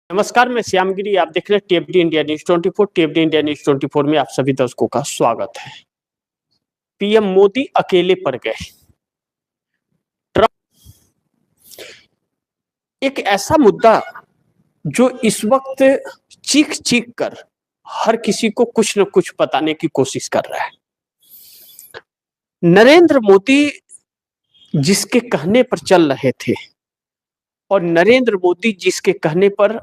नमस्कार, मैं श्यामगिरी। आप देख रहे हैं टीएफडी इंडिया न्यूज 24। टीएफडी इंडिया न्यूज 24 में आप सभी दर्शकों का स्वागत है। पीएम मोदी अकेले पड़ गए। ट्रंप एक ऐसा मुद्दा जो इस वक्त चीख चीख कर हर किसी को कुछ न कुछ बताने की कोशिश कर रहा है। नरेंद्र मोदी जिसके कहने पर चल रहे थे और नरेंद्र मोदी जिसके कहने पर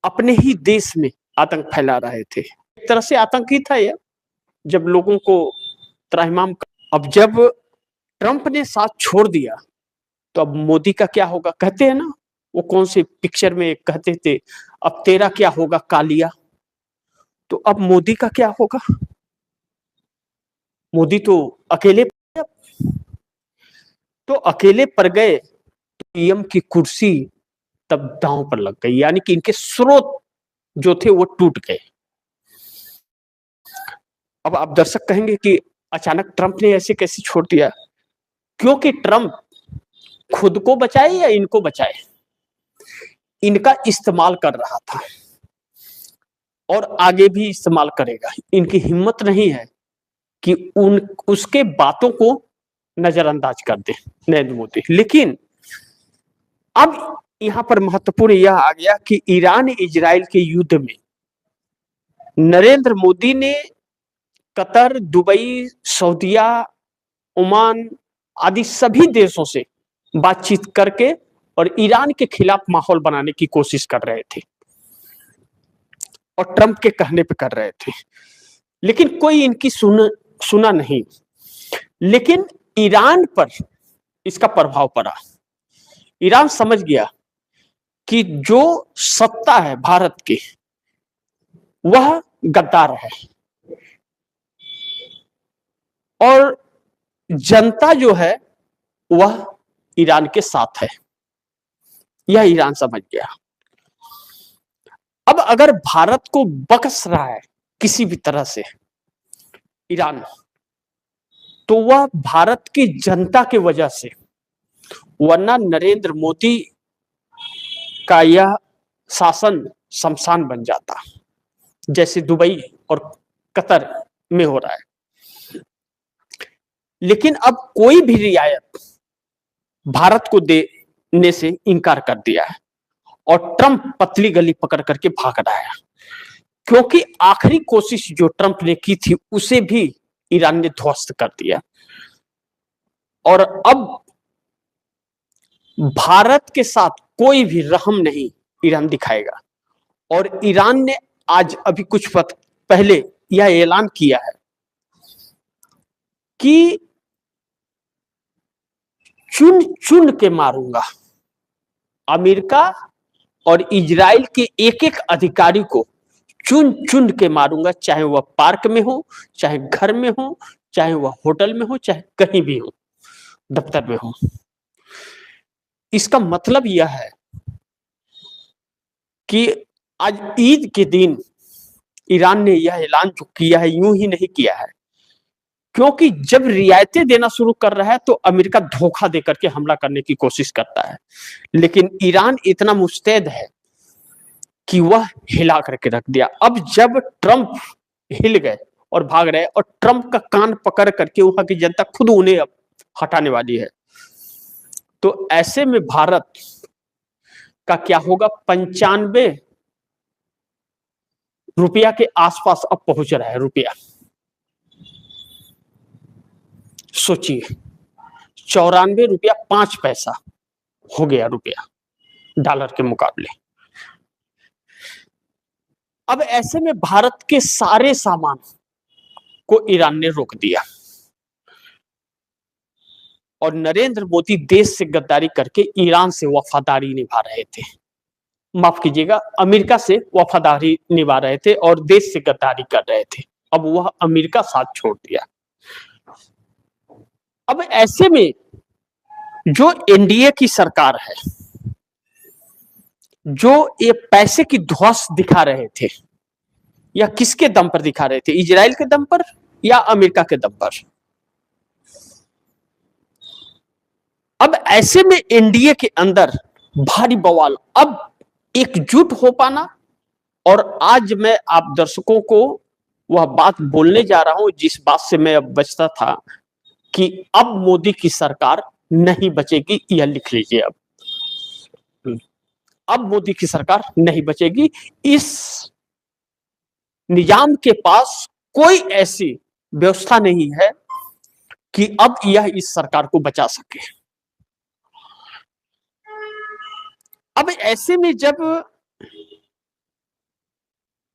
अपने ही देश में आतंक फैला रहे थे। एक तरह से आतंक ही था यह, जब लोगों को त्राहिमाम। अब जब ट्रंप ने साथ छोड़ दिया तो अब मोदी का क्या होगा? कहते हैं ना, वो कौन से पिक्चर में कहते थे, अब तेरा क्या होगा कालिया। तो अब मोदी का क्या होगा? मोदी तो अकेले पड़ गए। पीएम की कुर्सी तब दांव पर लग गई, यानी कि इनके स्रोत जो थे वो टूट गए। अब आप दर्शक कहेंगे कि अचानक ट्रंप ने ऐसे कैसे छोड़ दिया? क्योंकि ट्रंप खुद को बचाए या इनको बचाए, इनका इस्तेमाल कर रहा था और आगे भी इस्तेमाल करेगा। इनकी हिम्मत नहीं है कि उसके बातों को नजरअंदाज कर दे नरेंद्र मोदी। लेकिन अब यहां पर महत्वपूर्ण यह आ गया कि ईरान इजराइल के युद्ध में नरेंद्र मोदी ने कतर, दुबई, सऊदीया, ओमान आदि सभी देशों से बातचीत करके और ईरान के खिलाफ माहौल बनाने की कोशिश कर रहे थे और ट्रंप के कहने पे कर रहे थे। लेकिन कोई इनकी सुना नहीं। लेकिन ईरान पर इसका प्रभाव पड़ा। ईरान समझ गया कि जो सत्ता है भारत की वह गद्दार है और जनता जो है वह ईरान के साथ है। यह ईरान समझ गया। अब अगर भारत को बख्श रहा है किसी भी तरह से ईरान, तो वह भारत की जनता की वजह से, वरना नरेंद्र मोदी का यह शासन शमशान बन जाता, जैसे दुबई और कतर में हो रहा है। लेकिन अब कोई भी रियायत भारत को देने से इनकार कर दिया है और ट्रंप पतली गली पकड़ करके भाग रहा है। क्योंकि आखिरी कोशिश जो ट्रंप ने की थी उसे भी ईरान ने ध्वस्त कर दिया और अब भारत के साथ कोई भी रहम नहीं ईरान दिखाएगा। और ईरान ने आज अभी कुछ वक्त पहले यह ऐलान किया है कि चुन चुन के मारूंगा। अमेरिका और इजराइल के एक एक अधिकारी को चुन चुन के मारूंगा, चाहे वह पार्क में हो, चाहे घर में हो, चाहे वह होटल में हो, चाहे कहीं भी हो, दफ्तर में हो। इसका मतलब यह है कि आज ईद के दिन ईरान ने यह ऐलान जो किया है यूं ही नहीं किया है, क्योंकि जब रियायतें देना शुरू कर रहा है तो अमेरिका धोखा देकर के हमला करने की कोशिश करता है। लेकिन ईरान इतना मुस्तैद है कि वह हिला करके रख दिया। अब जब ट्रंप हिल गए और भाग रहे और ट्रंप का कान पकड़ करके वहां की जनता खुद उन्हें अब हटाने वाली है, तो ऐसे में भारत का क्या होगा? 95 रुपया के आसपास अब पहुंच रहा है रुपया। सोचिए, 94 रुपया 5 पैसा हो गया रुपया डॉलर के मुकाबले। अब ऐसे में भारत के सारे सामान को ईरान ने रोक दिया और नरेंद्र मोदी देश से गद्दारी करके ईरान से वफादारी निभा रहे थे। माफ कीजिएगा, अमेरिका से वफादारी निभा रहे थे और देश से गद्दारी कर रहे थे। अब वह अमेरिका साथ छोड़ दिया। अब ऐसे में जो एनडीए की सरकार है, जो ये पैसे की ध्वस्त दिखा रहे थे, या किसके दम पर दिखा रहे थे? इजराइल के दम पर या अमेरिका के दम पर? अब ऐसे में एनडीए के अंदर भारी बवाल। अब एकजुट हो पाना। और आज मैं आप दर्शकों को वह बात बोलने जा रहा हूं जिस बात से मैं अब बचता था कि अब मोदी की सरकार नहीं बचेगी, यह लिख लीजिए अब मोदी की सरकार नहीं बचेगी। इस निजाम के पास कोई ऐसी व्यवस्था नहीं है कि अब यह इस सरकार को बचा सके। अब ऐसे में जब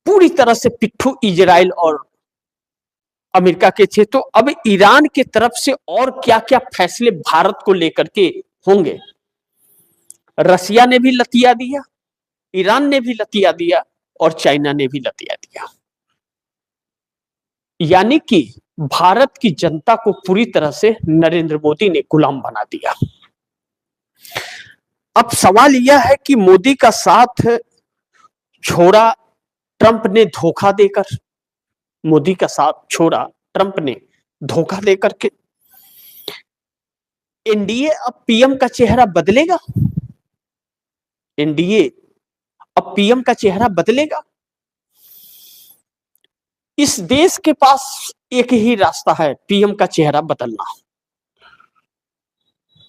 पूरी तरह से पिट्ठू इजराइल और अमेरिका के थे, तो अब ईरान के तरफ से और क्या क्या फैसले भारत को लेकर के होंगे। रसिया ने भी लतिया दिया, ईरान ने भी लतिया दिया और चाइना ने भी लतिया दिया। यानी कि भारत की जनता को पूरी तरह से नरेंद्र मोदी ने गुलाम बना दिया। अब सवाल यह है कि मोदी का साथ छोड़ा ट्रंप ने धोखा देकर, मोदी का साथ छोड़ा ट्रंप ने धोखा देकर के। एनडीए अब पीएम का चेहरा बदलेगा, एनडीए अब पीएम का चेहरा बदलेगा। इस देश के पास एक ही रास्ता है पीएम का चेहरा बदलना,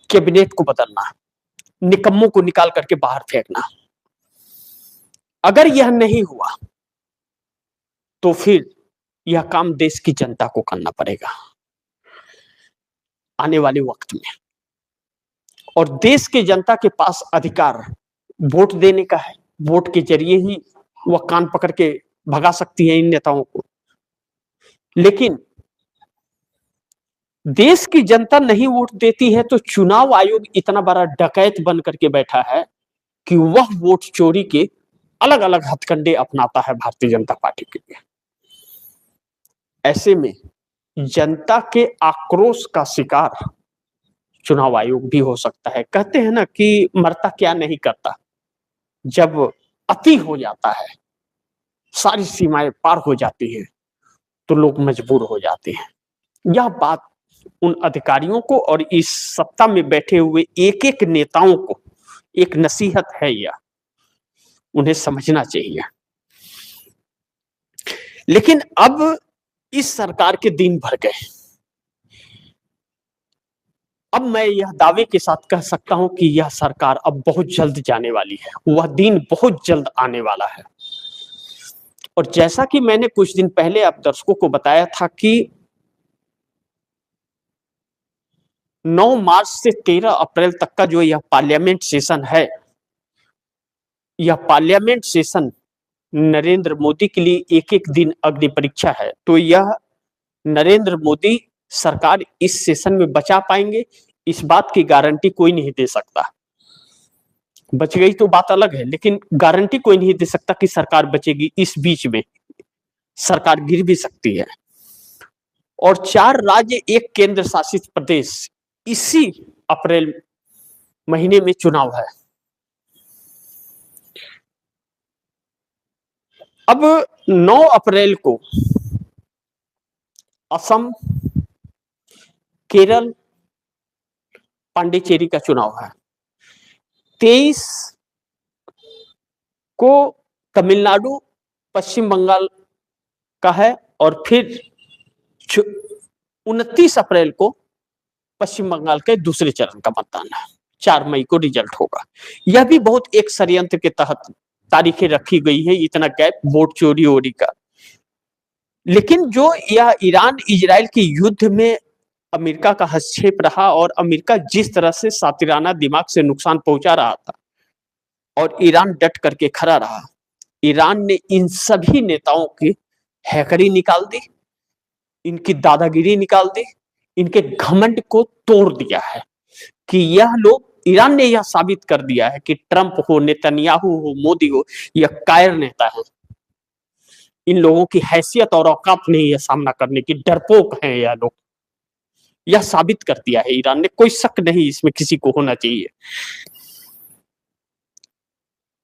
कैबिनेट को बदलना, निकम्मों को निकाल करके बाहर फेंकना। अगर यह नहीं हुआ तो फिर यह काम देश की जनता को करना पड़ेगा आने वाले वक्त में। और देश की जनता के पास अधिकार वोट देने का है, वोट के जरिए ही वह कान पकड़ के भगा सकती है इन नेताओं को। लेकिन देश की जनता नहीं वोट देती है तो चुनाव आयोग इतना बड़ा डकैत बन करके बैठा है कि वह वोट चोरी के अलग अलग हथकंडे अपनाता है भारतीय जनता पार्टी के लिए। ऐसे में जनता के आक्रोश का शिकार चुनाव आयोग भी हो सकता है। कहते हैं ना कि मरता क्या नहीं करता, जब अति हो जाता है, सारी सीमाएं पार हो जाती हैं, तो लोग मजबूर हो जाते हैं। यह बात उन अधिकारियों को और इस सत्ता में बैठे हुए एक एक नेताओं को एक नसीहत है, यह उन्हें समझना चाहिए। लेकिन अब इस सरकार के दिन भर गए। अब मैं यह दावे के साथ कह सकता हूं कि यह सरकार अब बहुत जल्द जाने वाली है, वह दिन बहुत जल्द आने वाला है। और जैसा कि मैंने कुछ दिन पहले आप दर्शकों को बताया था कि 9 मार्च से 13 अप्रैल तक का जो यह पार्लियामेंट सेशन है, यह पार्लियामेंट सेशन नरेंद्र मोदी के लिए एक एक दिन अग्नि परीक्षा है। तो यह नरेंद्र मोदी सरकार इस सेशन में बचा पाएंगे, इस बात की गारंटी कोई नहीं दे सकता। बच गई तो बात अलग है, लेकिन गारंटी कोई नहीं दे सकता कि सरकार बचेगी। इस बीच में सरकार गिर भी सकती है। और 4 राज्य, एक केंद्र शासित प्रदेश, इसी अप्रैल महीने में चुनाव है। अब 9 अप्रैल को असम, केरल, पांडिचेरी का चुनाव है। 23 को तमिलनाडु, पश्चिम बंगाल का है। और फिर 29 अप्रैल को पश्चिम बंगाल के दूसरे चरण का मतदान है। 4 मई को रिजल्ट होगा। यह भी बहुत एक षड्यंत्र के तहत तारीखें रखी गई है, इतना गैप वोट चोरी वोरी का। लेकिन जो यह ईरान इजराइल के युद्ध में अमेरिका का हस्तक्षेप रहा और अमेरिका जिस तरह से सातिराना दिमाग से नुकसान पहुंचा रहा था और ईरान डट करके खड़ा रहा, ईरान ने इन सभी नेताओं की हैकरी निकाल दी, इनकी दादागिरी निकाल दी, इनके घमंड को तोड़ दिया है कि यह लोग, ईरान ने यह साबित कर दिया है कि ट्रंप हो, नेतन्याहू हो, मोदी हो, यह कायर नेता है। इन लोगों की हैसियत और औकात नहीं है सामना करने की, डरपोक हैं यह लोग। यह साबित कर दिया है ईरान ने, कोई शक नहीं इसमें किसी को होना चाहिए।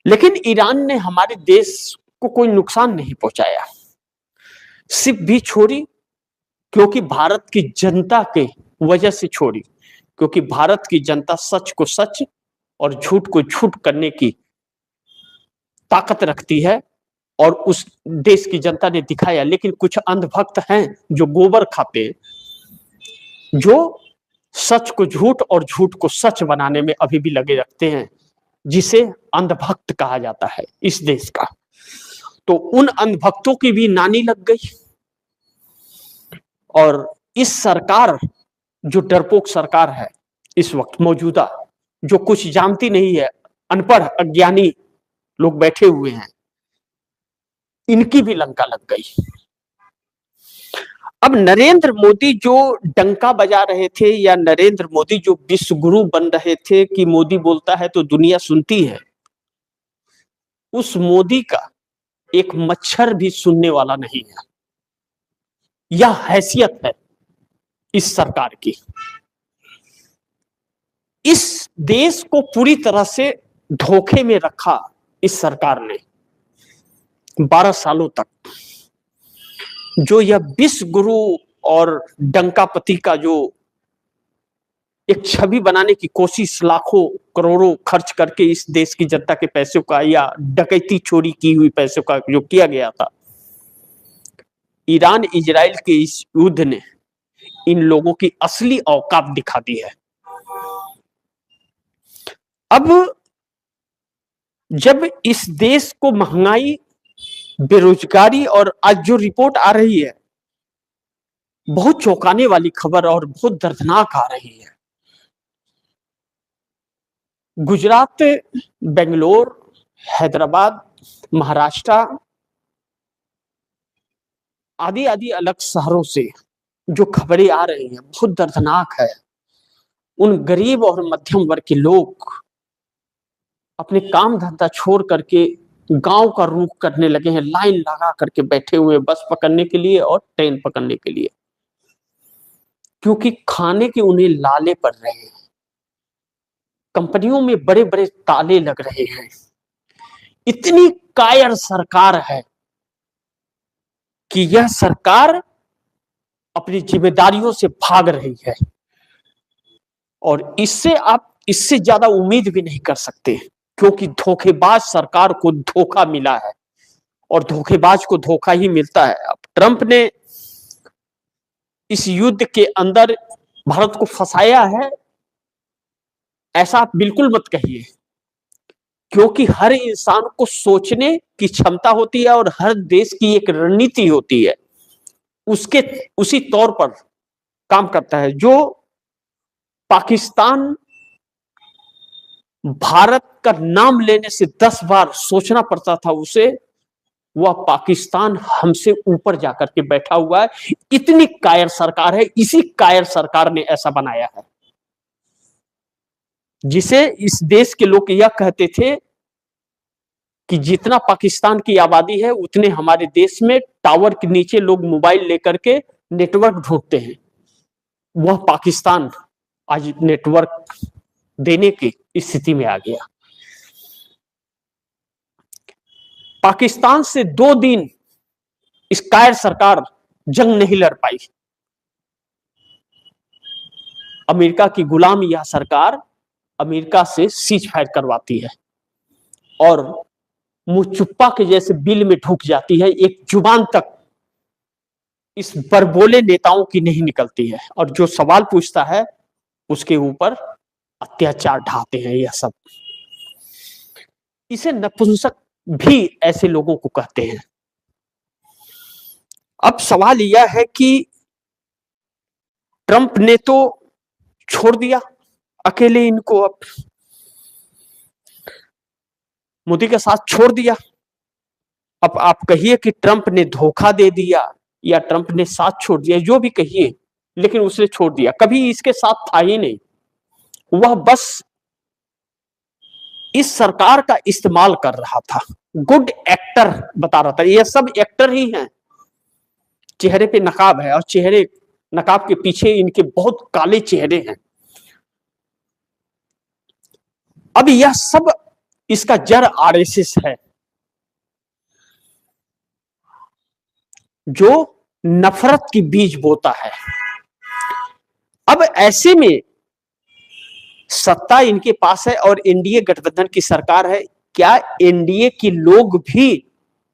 लेकिन ईरान ने हमारे देश को कोई नुकसान नहीं पहुंचाया, सिर्फ भी छोड़ी क्योंकि भारत की जनता के वजह से छोड़ी, क्योंकि भारत की जनता सच को सच और झूठ को झूठ करने की ताकत रखती है और उस देश की जनता ने दिखाया। लेकिन कुछ अंधभक्त हैं जो गोबर खाते हैं, जो सच को झूठ और झूठ को सच बनाने में अभी भी लगे रखते हैं, जिसे अंधभक्त कहा जाता है इस देश का। तो उन अंधभक्तों की भी नानी लग गई और इस सरकार, जो डरपोक सरकार है इस वक्त मौजूदा, जो कुछ जानती नहीं है, अनपढ़ अज्ञानी लोग बैठे हुए हैं, इनकी भी लंका लग गई। अब नरेंद्र मोदी जो डंका बजा रहे थे, या नरेंद्र मोदी जो विश्व गुरु बन रहे थे कि मोदी बोलता है तो दुनिया सुनती है, उस मोदी का एक मच्छर भी सुनने वाला नहीं है। यह हैसियत है इस सरकार की। इस देश को पूरी तरह से धोखे में रखा इस सरकार ने 12 सालों तक। जो यह विश्व गुरु और डंकापति का जो एक छवि बनाने की कोशिश लाखों करोड़ों खर्च करके इस देश की जनता के पैसों का, या डकैती चोरी की हुई पैसों का जो किया गया था, ईरान इजराइल के इस युद्ध ने इन लोगों की असली औकात दिखा दी है। अब जब इस देश को महंगाई, बेरोजगारी, और आज जो रिपोर्ट आ रही है बहुत चौंकाने वाली खबर और बहुत दर्दनाक आ रही है। गुजरात, बेंगलोर, हैदराबाद, महाराष्ट्र आदि आदि अलग शहरों से जो खबरें आ रही हैं बहुत दर्दनाक है। उन गरीब और मध्यम वर्ग के लोग अपने काम धंधा छोड़ करके गांव का रुख करने लगे हैं, लाइन लगा करके बैठे हुए बस पकड़ने के लिए और ट्रेन पकड़ने के लिए, क्योंकि खाने के उन्हें लाले पड़ रहे हैं। कंपनियों में बड़े बड़े ताले लग रहे हैं। इतनी कायर सरकार है कि यह सरकार अपनी जिम्मेदारियों से भाग रही है, और इससे आप इससे ज्यादा उम्मीद भी नहीं कर सकते, क्योंकि धोखेबाज सरकार को धोखा मिला है और धोखेबाज को धोखा ही मिलता है। अब ट्रंप ने इस युद्ध के अंदर भारत को फंसाया है, ऐसा आप बिल्कुल मत कहिए, क्योंकि हर इंसान को सोचने की क्षमता होती है और हर देश की एक रणनीति होती है, उसके उसी तौर पर काम करता है। जो पाकिस्तान भारत का नाम लेने से 10 बार सोचना पड़ता था उसे, वह पाकिस्तान हमसे ऊपर जाकर के बैठा हुआ है। इतनी कायर सरकार है, इसी कायर सरकार ने ऐसा बनाया है, जिसे इस देश के लोग यह कहते थे कि जितना पाकिस्तान की आबादी है उतने हमारे देश में टावर के नीचे लोग मोबाइल लेकर के नेटवर्क ढूंढते हैं। वह पाकिस्तान आज नेटवर्क देने की स्थिति में आ गया। पाकिस्तान से 2 दिन इस कायर सरकार जंग नहीं लड़ पाई। अमेरिका की गुलाम यह सरकार अमेरिका से सीज फायर करवाती है और मुंह चुप्पा के जैसे बिल में ढुक जाती है। एक जुबान तक इस बरबोले नेताओं की नहीं निकलती है, और जो सवाल पूछता है उसके ऊपर अत्याचार ढाते हैं। यह सब, इसे नपुंसक भी ऐसे लोगों को कहते हैं। अब सवाल यह है कि ट्रंप ने तो छोड़ दिया अकेले इनको, अब मोदी के साथ छोड़ दिया। अब आप कहिए कि ट्रंप ने धोखा दे दिया या ट्रंप ने साथ छोड़ दिया, जो भी कहिए, लेकिन उसने छोड़ दिया। कभी इसके साथ था ही नहीं, वह बस इस सरकार का इस्तेमाल कर रहा था, गुड एक्टर बता रहा था। ये सब एक्टर ही हैं। चेहरे पे नकाब है और चेहरे नकाब के पीछे इनके बहुत काले चेहरे हैं। अब यह सब इसका जड़ आरएसएस है, जो नफरत की बीज बोता है। अब ऐसे में सत्ता इनके पास है और एनडीए गठबंधन की सरकार है। क्या एनडीए के लोग भी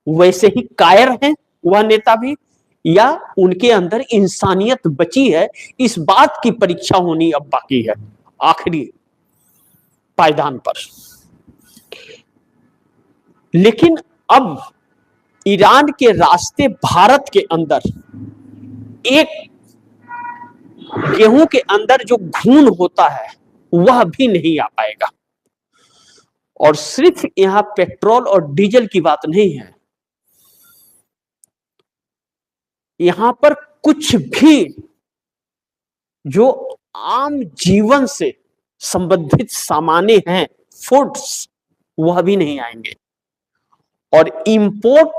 वैसे ही कायर हैं, वह नेता भी, या उनके अंदर इंसानियत बची है? इस बात की परीक्षा होनी अब बाकी है आखिरी पायदान पर। लेकिन अब ईरान के रास्ते भारत के अंदर एक गेहूं के अंदर जो घून होता है वह भी नहीं आ पाएगा। और सिर्फ यहां पेट्रोल और डीजल की बात नहीं है, यहां पर कुछ भी जो आम जीवन से संबंधित सामान्य हैं, फूड्स, वह भी नहीं आएंगे। और इंपोर्ट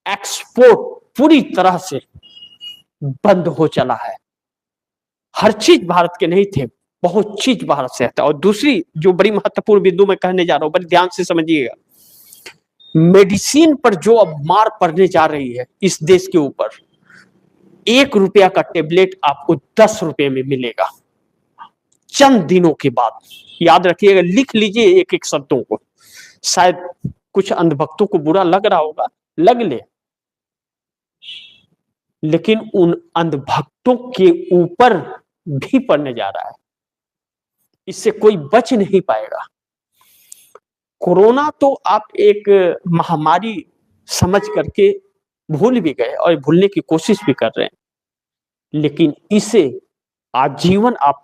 एक्सपोर्ट पूरी तरह से बंद हो चला है। हर चीज भारत के नहीं थे, बहुत चीज भारत से आता। और दूसरी जो बड़ी महत्वपूर्ण बिंदु मैं कहने जा रहा हूं, बड़ी ध्यान से समझिएगा, मेडिसिन पर जो अब मार पड़ने जा रही है इस देश के ऊपर, 1 रुपया का टेबलेट आपको 10 रुपए में मिलेगा चंद दिनों के बाद। याद रखिएगा, लिख लीजिए एक एक शब्दों को। शायद कुछ अंधभक्तों को बुरा लग रहा होगा, लग ले, लेकिन उन अंधभक्तों के ऊपर भी पड़ने जा रहा है, इससे कोई बच नहीं पाएगा। कोरोना तो आप एक महामारी समझ करके भूल भी गए और भूलने की कोशिश भी कर रहे हैं, लेकिन इसे आजीवन आप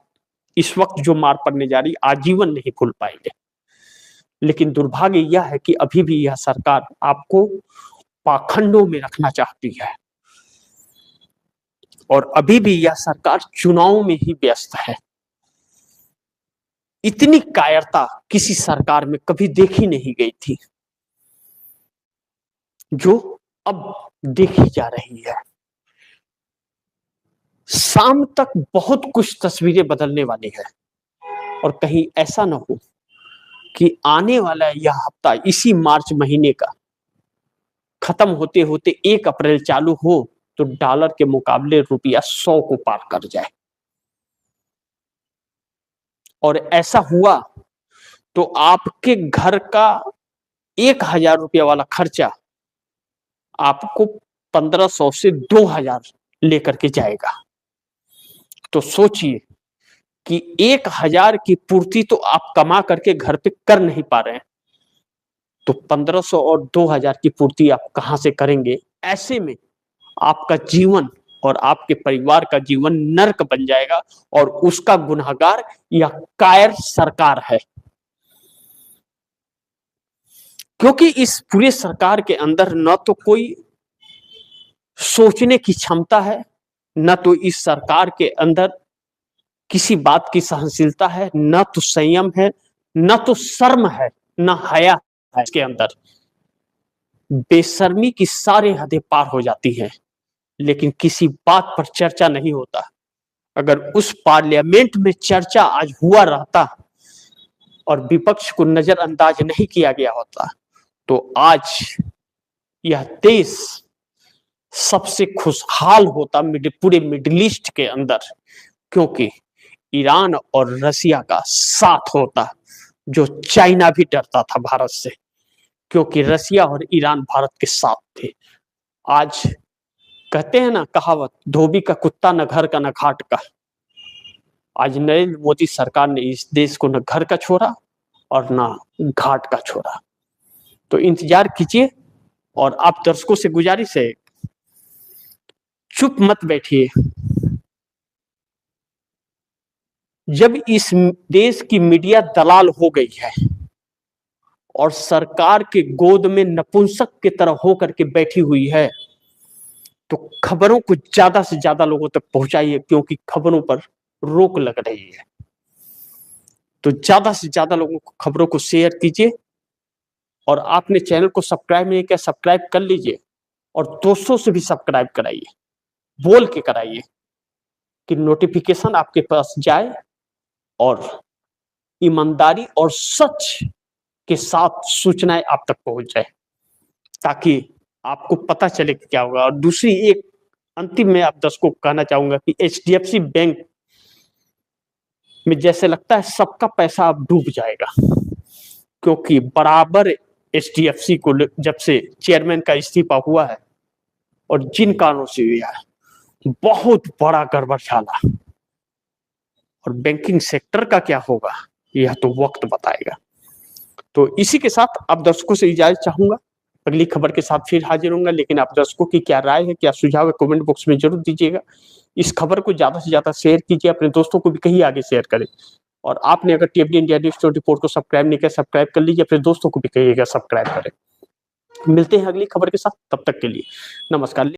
इस वक्त जो मार पड़ने जा रही, आजीवन नहीं भूल पाएंगे। लेकिन दुर्भाग्य यह है कि अभी भी यह सरकार आपको पाखंडों में रखना चाहती है और अभी भी यह सरकार चुनाव में ही व्यस्त है। इतनी कायरता किसी सरकार में कभी देखी नहीं गई थी जो अब देखी जा रही है। शाम तक बहुत कुछ तस्वीरें बदलने वाली है और कहीं ऐसा ना हो कि आने वाला यह हफ्ता इसी मार्च महीने का खत्म होते होते 1 अप्रैल चालू हो तो डॉलर के मुकाबले रुपया 100 को पार कर जाए। और ऐसा हुआ तो आपके घर का 1000 रुपया वाला खर्चा आपको 1500 से 2000 लेकर के जाएगा। तो सोचिए कि 1000 की पूर्ति तो आप कमा करके घर पे कर नहीं पा रहे हैं, तो 1500 और 2000 की पूर्ति आप कहां से करेंगे? ऐसे में आपका जीवन और आपके परिवार का जीवन नर्क बन जाएगा और उसका गुनहगार यह कायर सरकार है। क्योंकि इस पूरे सरकार के अंदर न तो कोई सोचने की क्षमता है, न तो इस सरकार के अंदर किसी बात की सहनशीलता है, न तो संयम है, न तो शर्म है, न हया है। इसके अंदर बेशर्मी की सारी हदें पार हो जाती हैं, लेकिन किसी बात पर चर्चा नहीं होता। अगर उस पार्लियामेंट में चर्चा आज हुआ रहता और विपक्ष को नजरअंदाज नहीं किया गया होता तो आज यह देश सबसे खुशहाल होता पूरे मिडिल ईस्ट के अंदर, क्योंकि ईरान और रसिया का साथ होता, जो चाइना भी डरता था भारत से, क्योंकि रसिया और ईरान भारत के साथ थे। आज कहते हैं ना कहावत, धोबी का कुत्ता न घर का न घाट का। आज नरेंद्र मोदी सरकार ने इस देश को न घर का छोड़ा और न घाट का छोड़ा। तो इंतजार कीजिए और आप दर्शकों से गुजारिश है, चुप मत बैठिए। जब इस देश की मीडिया दलाल हो गई है और सरकार के गोद में नपुंसक की तरह होकर के बैठी हुई है, तो खबरों को ज्यादा से ज्यादा लोगों तक पहुंचाइए, क्योंकि खबरों पर रोक लग रही है। तो ज्यादा से ज्यादा लोगों को खबरों को शेयर कीजिए और आपने चैनल को सब्सक्राइब नहीं किया, सब्सक्राइब कर लीजिए और दोस्तों से भी सब्सक्राइब कराइए, बोल के कराइए कि नोटिफिकेशन आपके पास जाए और ईमानदारी और सच के साथ सूचनाएं आप तक पहुंच जाए, ताकि आपको पता चले कि क्या होगा। और दूसरी एक अंतिम में आप दर्शकों को कहना चाहूंगा कि एचडीएफसी बैंक में जैसे लगता है सबका पैसा अब डूब जाएगा, क्योंकि बराबर एचडीएफसी को जब से चेयरमैन का इस्तीफा हुआ है और जिन कारणों से हुआ है, बहुत बड़ा गड़बड़झाला। और बैंकिंग सेक्टर का क्या होगा यह तो वक्त बताएगा। तो इसी के साथ आप दर्शकों से इजाजत चाहूंगा, अगली खबर के साथ फिर हाजिर होऊंगा। लेकिन आप दर्शकों की क्या राय है, क्या सुझाव है, कमेंट बॉक्स में जरूर दीजिएगा। इस खबर को ज्यादा से ज्यादा शेयर कीजिए, अपने दोस्तों को भी कहीं आगे शेयर करें। और आपने अगर टीएफडी इंडिया न्यूज़ 24 को सब्सक्राइब नहीं किया, सब्सक्राइब कर लीजिए, अपने दोस्तों को भी कहिएगा सब्सक्राइब करें। मिलते हैं अगली खबर के साथ, तब तक के लिए नमस्कार।